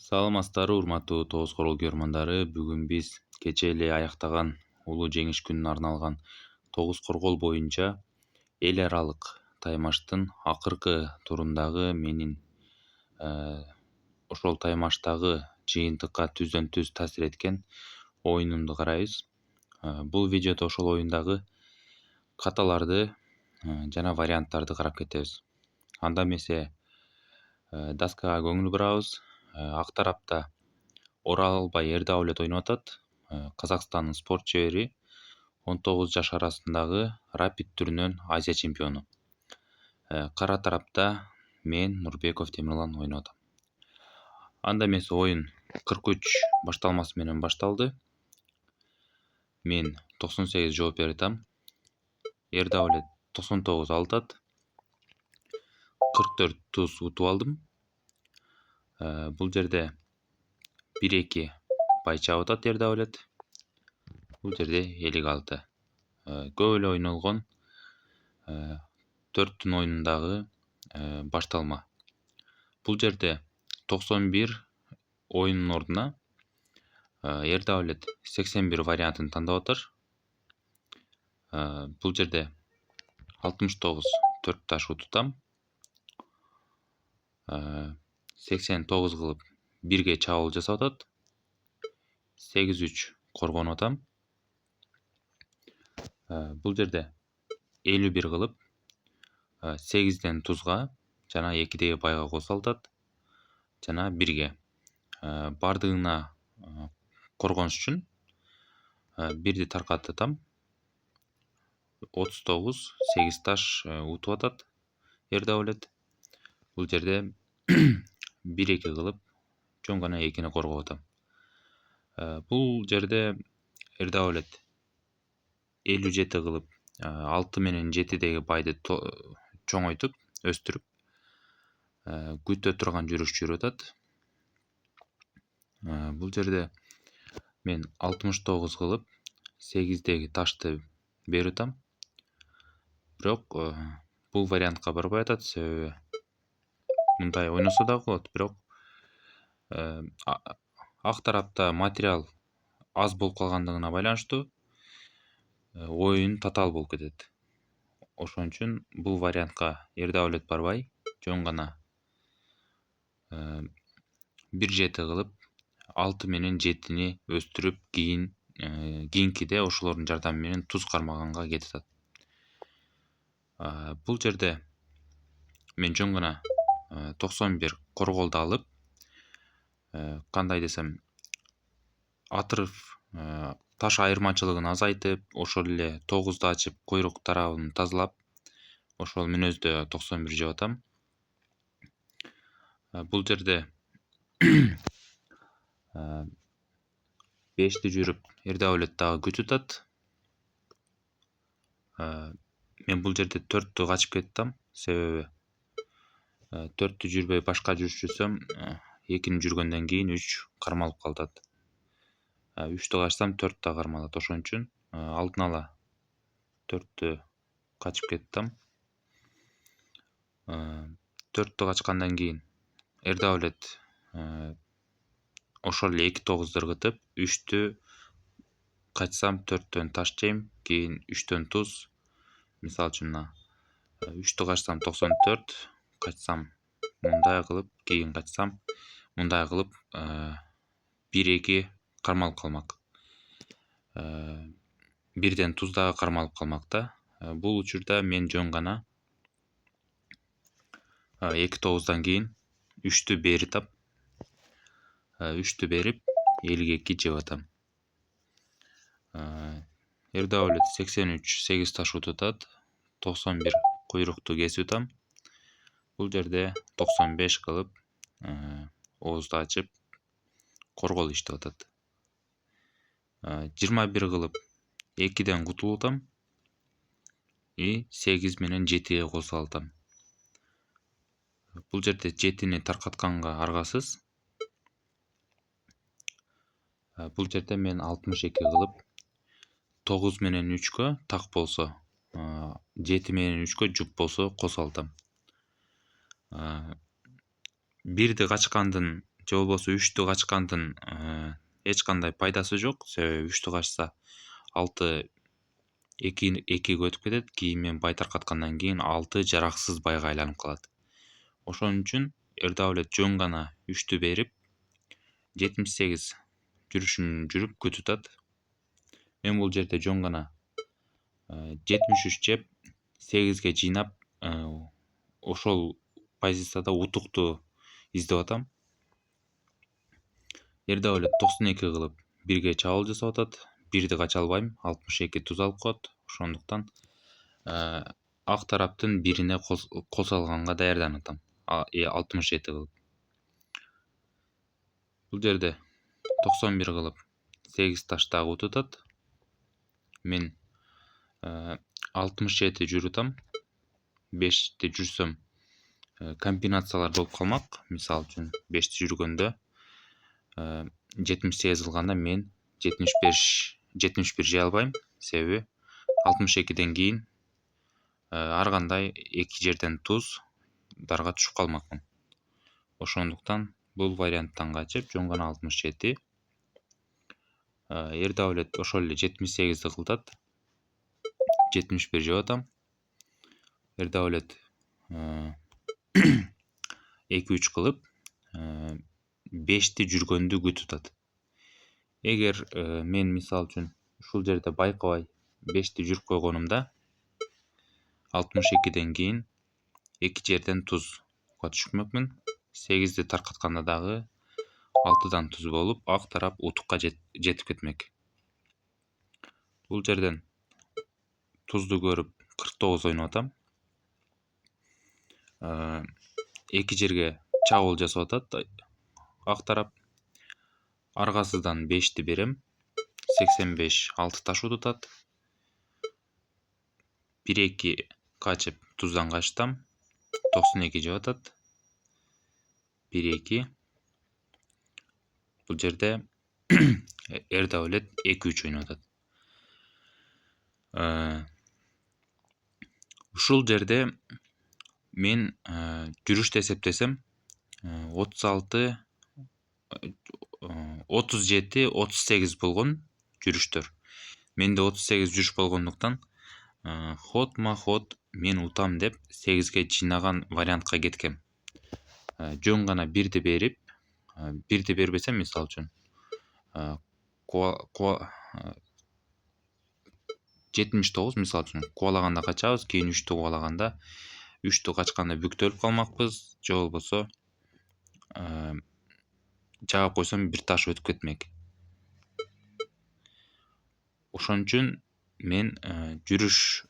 Саламатсыздарбы урматтуу тогуз корол көрөрмандары. Бүгүн биз кечээ эле аяктаган улуу жеңиш күнүнө арналган тогуз коргол боюнча эл аралык таймаштын акыркы турундагы менин ошол таймаштагы жыйынтыкка түздөн түз таасир эткен оюнумду карайбыз. Бул видеодо ошол оюндагы каталарды жана варианттарды карап кетебиз. Анда эмесе доскага көңүл бурабыз. Ак тарапта Оралбай Эрдавлет ойноп атат. Казакстандын спорт чебери, 19 жаш арасындагы рапид түрүнөн Азия чемпиону. Кара тарапта мен Нурбеков Темирлан ойноп атам. Анда эмесе оюн 43 башталмасы менен башталды. Мен 98 жооп берип атам. Эрдавлет 99 алтат. 44 туз утуп алдым. Бул жерде 1-2 пай чабып атат Эрдавлет. Бул жерде 56. Көп эле ойнолгон 4-түн оюнундагы башталма. Бул жерде 91 оюнун ордуна Эрдавлет 81 вариантын тандап атат. Бул жерде 69 4 таш утутам. 89 кылып 1ге чабуул жасап атат. 8-3 коргонуп атам. Бул жерде 51 кылып 8ден тузга жана 2деги пайга косуп атат жана 1ге. Бардыгына коргонуш үчүн 1ди таркатып атам. 39 8 таш утуп атат Эрдавлет. Бул жерде 1-2 кылып чоң гана 2ни коргоп атам. Бул жерде Эрдавлет 57 кылып 6 менен 7деги пайды чоңойтуп, өстүрүп, күтө турган жүрүш жүрүп атат. Бул жерде мен 69 кылып 8деги ташты берип атам. Бирок бул вариантка барбай атат, себеби мындай ойносо дагы болот, бирок ак тарапта материал аз болуп калгандыгына байланыштуу оюн татаал болуп кетет. Ошон үчүн бул вариантка Эрдавлет барбай, жөн гана 1-7 кылып 6 менен 7ни өстүрүп, кийинкиде ошолордун жардамы менен туз кармаганга кетип атат. Бул жерде мен жөн гана 91 корголду алып, кандай десем, атырыв таш айырмачылыгын азайтып, ошол эле 9ду ачып, койрук тарабын тазалап, ошол мүнөздө 91 жеп атам. Бул жерде 5ти жүрүп, Эрдавлет дагы күтүп атат. Мен бул жерде 4тү качып кетем, себеби 4тү жүрбөй башка жүрүш жүрсөм, 2ни жүргөндөн кийин 3 кармалып калат. 3тү качсам 4 да кармалат. Ошон үчүн алдын ала 4тү качып кетем. 4тү качкандан кийин Эрдавлет ошол эле 2-9 ыргытып, 3тү качсам 4төн таш жейм, кийин 3төн туз. Мисалы үчүн мына 3тү качсам 94, качсам мындай кылып, кийин качсам мындай кылып 1-2 кармалып калмак. 1ден туз дагы кармалып калмак да. Бул учурда мен жөн гана 2-9дан кийин 3тү берип атам. 3тү берип 52 жеп атам. Эрдавлет 83 8 таш утуп атат. 91 койрукту кесип атам. Бул жерде 95 кылып оозду ачып, коргол иштеп атат. 21 кылып 2ден кутулуп атам и 8 менен 7ге косуп атам. Бул жерде 7ни таркатканга аргасыз. Бул жерде мен 62 кылып 9 менен 3кө так болсо, 7 менен 3кө жуп болсо косуп атам. 1ди качкандын же болбосо 3'tү качкандын эч кандай пайдасы жок. Себеби 3'tү качса 6 2'ge өтүп кетет. Кийин мен бай таркаткандан кийин 6 жараксыз байга айланып калат. Ошон үчүн Эрдавлет жөн гана 3'tү берип 78 жүрүшүн жүрүп күтүп. Мен бул жерде жөн гана 73 жеп 8'ге жыйнап ошол позицияда утукту издеп атам. Эрдавлет 92 кылып 1'ге чабуул жасап атат. 1'ди кача албайм, 62 туз алып коет. Ошондуктан ак тараптын бирине кол салганга даярданып атам. 67 кылып. Бул жерде 91 кылып 8 таш дагы утуп атат. Мен 67 жүрүп атам. 5'ти жүрсөм комбинациялар болуп калмак. Мисалы үчүн 5'ти жүргөндө 78 кылганда мен 71 жей албайм. Себеби 62ден кийин ар кандай 2 жерден туз дарга түшүп калмакмын. Ошондуктан бул варианттан качып жөн гана 67. Эрдавлет ошол эле 78'ди кылтат. 71 жеп атам. Эрдавлет 2-3 кылып 5'ти жүргөндү күтүп атат. Эгер мен мисалы үчүн ушул жерде байкабай 5'ти жүрүп койгонумда 62ден кийин 2 жерден тузга түшмөкмүн. 8'ди таркатканда дагы 6дан туз болуп, ак тарап утукка жетип кетмек. Бул жерден тузду көрүп 49 ойноп атам. 2 жерге чабуул жасап атат ак тарап. Аргасыздан 5'ти берем. 85 6 таш утуп атат. 1-2 качып туздан качтам. 92 жеп атат. 1-2. Бул жерде Эрдавлет 2-3 ойноп атат. Ушул жерде мен жүрүштү эсептесем 36 37 38 болгон жүрүштөр. Менде 38 жүрүш болгондуктан хотма хот мен утам деп 8'ге жыйнаган вариантка кеткем. Жөн гана 1'ди берип, 1'ди бербесем мисалы үчүн 79 мисалы үчүн кубалаганда качабыз, кийин 3'тү кубалаганда 3'тү качканда бүктөлүп калмакпыз, же болбосо жаап койсом бир таш өтүп кетмек. Ошон үчүн мен жүрүш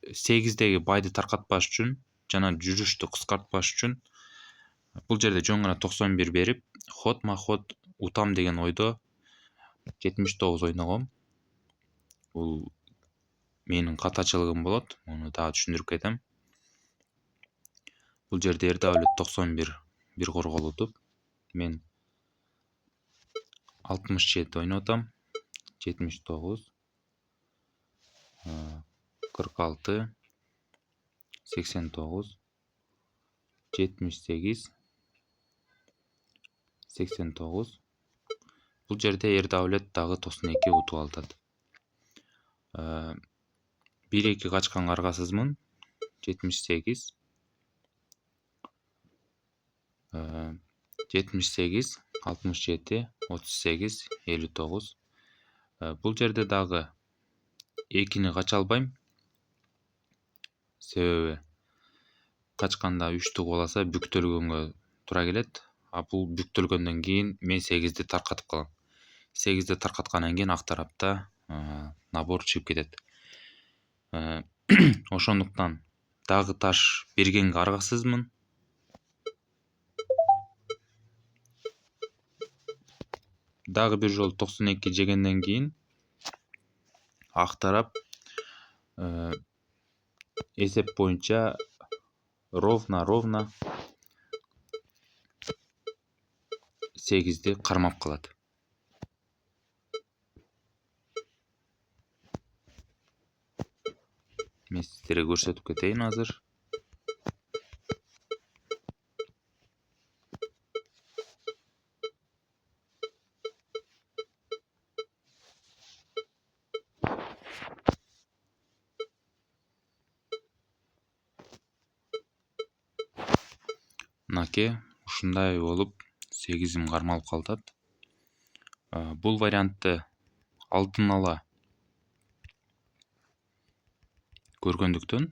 8'деги байды таркатпаш үчүн жана жүрүштү кыскартпаш үчүн бул жерде жөн гана 91 берип, хотма хот утам деген ойдо 79 ойногом. Бул менин катачылыгым болот. Муну дагы түшүндүрүп кетем. Бул жерде Эрдавлет 91 бир коргол утуп, мен 67 ойноп атам. 79 46 89 78 89. Бул жерде Эрдавлет дагы 92 утуп алат. 1-2 качканга аргасызмын. 78 68 67 38 59. Бул жерде дагы 2'ни кача албайм. Себеби качканда 3'тү кубаласа бүктөлгөнгө туура келет. Бул бүктөлгөндөн кийин мен 8'ди таркатып калам. 8'ди таркаткандан кийин ак тарапта набор чыгып кетет. Ошондуктан дагы таш бергенге аргасызмын. Дагы бир жолу 92 жегенден кийин ак тарап эсеп боюнча ровно 8'ди кармап калат. Мен сиздерге көрсөтүп кетейин азыр. маке ушундай болуп 8 кармалып калат. Бул вариантты алдын ала көргөндүктөн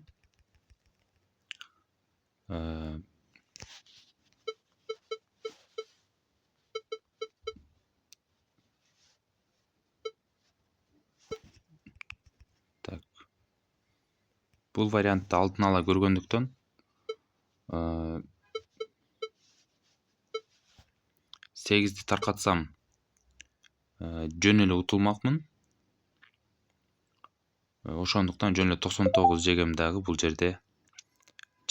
бул вариантты алдын ала көргөндүктөн 8 таркатсам жөн эле утулмакмын. Ошондуктан жөн эле 99 жегем дагы бул жерде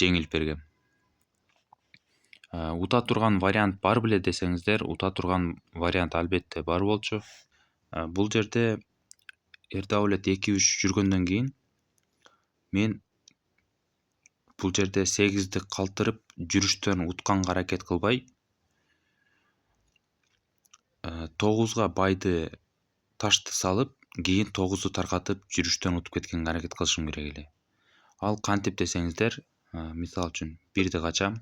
жеңилип бергем. Ута турган вариант бар беле десеңиздер, ута турган вариант албетте бар болчу. Бул жерде эрдабулет 2-3 жүргөндөн кийин мен бул жерде 8-ди калтырып жүрүштөн утканга аракет кылбай 9га байды ташты салып, кийин 9ду таркатып жүрүштөн утуп кеткенге аракет кылышым керек эле. Ал кантип десеңиздер, мисалы үчүн 1ди качам,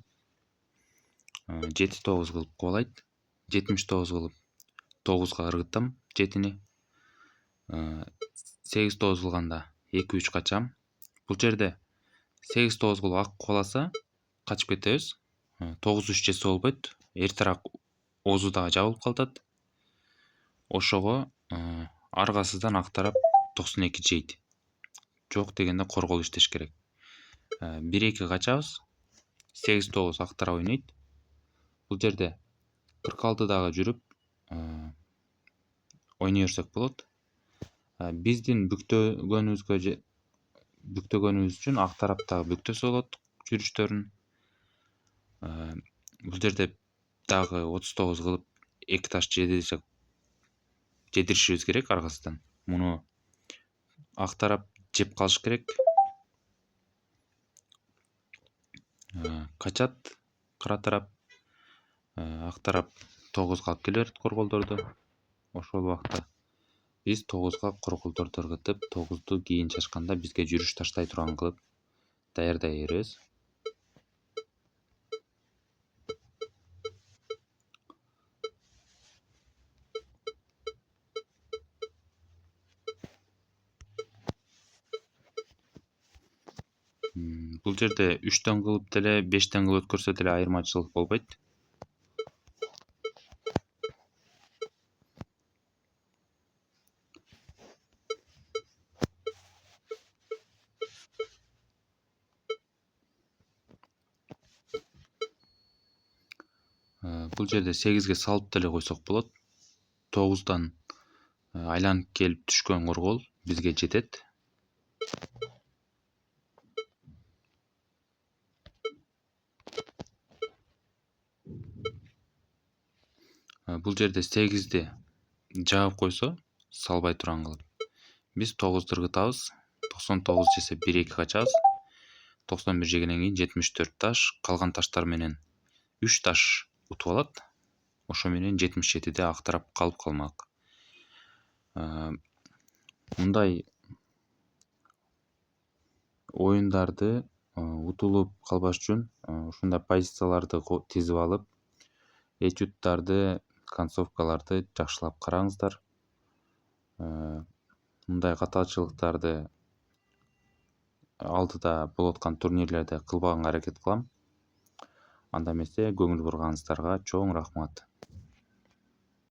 7-9 кылып кубалайт, 79 кылып 9га ыргытам 7-ни. 8-9 кылганда 2-3 качам. Бул жерде 8-9 кылып ак кубаласа качып кетебиз. 9-3 жесе болбойт. Эртерээк оозу дагы жабылып калат. Ошого аргасыздан ак тарап 92 жейт. Жок дегенде коргол иштеш керек. 1-2 качабыз. 8-9 ак тарап ойнойт. Бул жерде 46 дагы жүрүп ойной берсек болот. Биздин бүктөгөнүбүз үчүн ак тараптагы бүктөсө болот жүрүштөрүн. Бул жерде дагы 39 кылып 2 таш жедиришибиз керек аргасынан. Муну ак тарап жеп калыш керек. Качат кара тарап, ак тарап 9га алып келе берет корголдорду. Ошол убакта биз 9га корголдорду ыргытып, 9ду кийин чачканда бизге жүрүш таштай турган кылып даярдай беребиз. Бул жерде 3төн кылып деле 5тен кылып өткөрсө деле айырмачылык болбойт. Бул жерде 8ге салып деле койсок болот. 9дан айланып келип түшкөн коргол бизге жетет. Бул жерде 8ди жаап койсо, салбай турган кылып, биз 9ду ыргытабыз. 99 жесе 1-2 качабыз. 91 жегенден кийин 74 таш, калган таштар менен 3 таш утуп алат. Ошо менен 77де ак тарап калып калмак. Мындай оюндарды утулуп калбаш үчүн ушундай позицияларды тизип алып, этюдтарды, концовкаларды жакшылап караңыздар. Мындай каталчылыктарды алдыда болуп аткан турнирлерде кылбаганга аракет кылам. Анда эмесе көңүл бурганыңыздарга чоң рахмат.